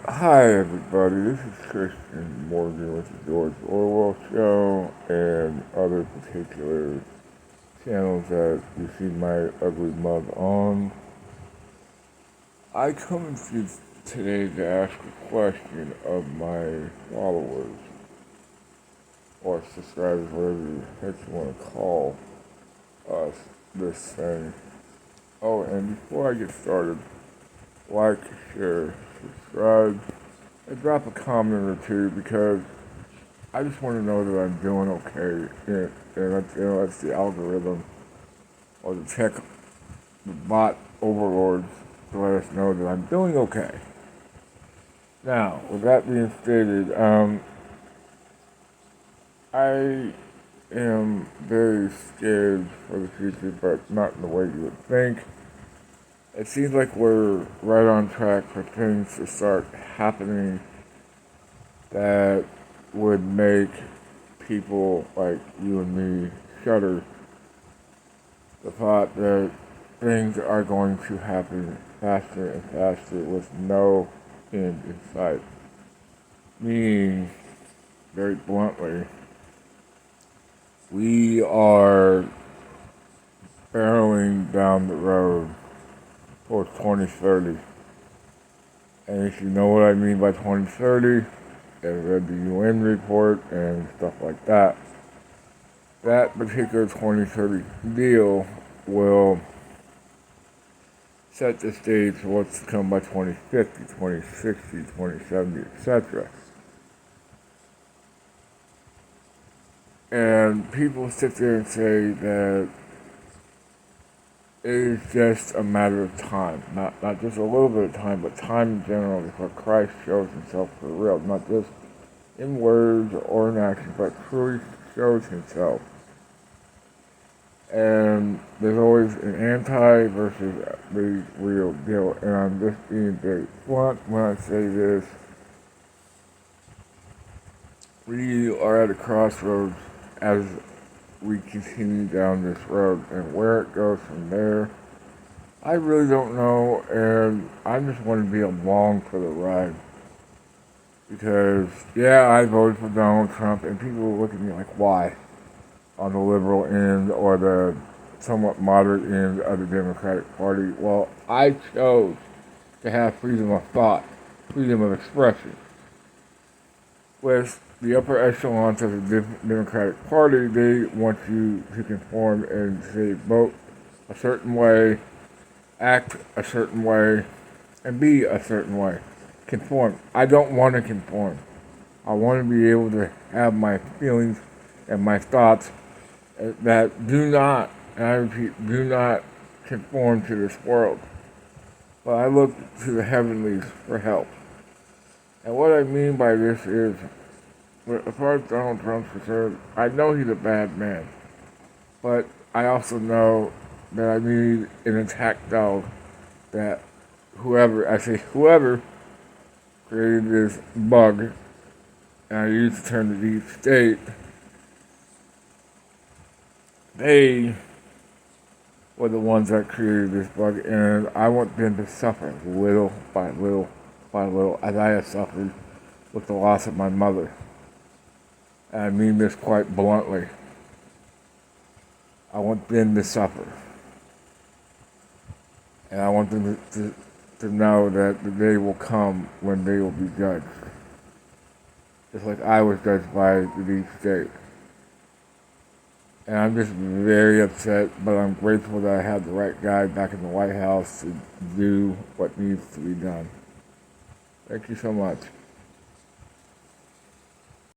Hi everybody, this is Christian Morgan with the George Orwell Show and other particular channels that you see my ugly mug on. I come to you today to ask a question of my followers, or subscribers, whatever the heck you want to call us, this thing. Oh, and before I get started, like, share, subscribe, and drop a comment or two because I just want to know that I'm doing okay. And that's the algorithm or the tech, the bot overlords to let us know that I'm doing okay. Now, with that being stated, I am very scared for the future, but not in the way you would think. It seems like we're right on track for things to start happening that would make people like you and me shudder. The thought that things are going to happen faster and faster with no end in sight. Meaning, very bluntly, we are barreling down the road towards 2030. And if you know what I mean by 2030, I've read the UN report and stuff like that. That particular 2030 deal will set the stage for what's to come by 2050, 2060, 2070, etc. And people sit there and say that it is just a matter of time, not just a little bit of time, but time in general before Christ shows himself for real, not just in words or in action, but truly shows himself. And there's always an anti versus the real deal, and I'm just being very blunt when I say this. We are at a crossroads as we continue down this road, and where it goes from there, I really don't know, and I just want to be along for the ride. Because, yeah, I voted for Donald Trump, and people look at me like, why? On the liberal end or the somewhat moderate end of the Democratic Party. Well, I chose to have freedom of thought, freedom of expression. With the upper echelons of the Democratic Party, they want you to conform and say vote a certain way, act a certain way, and be a certain way. Conform. I don't want to conform. I want to be able to have my feelings and my thoughts that do not, and I repeat, do not conform to this world. But I look to the heavenlies for help. And what I mean by this is, as far as Donald Trump's concerned, I know he's a bad man. But I also know that I need an attack dog that whoever created this bug, and I use the term the deep state, they were the ones that created this bug, and I want them to suffer little by little by little, as I have suffered with the loss of my mother. And I mean this quite bluntly. I want them to suffer. And I want them to know that the day will come when they will be judged. Just like I was judged by the deep state. And I'm just very upset, but I'm grateful that I have the right guy back in the White House to do what needs to be done. Thank you so much.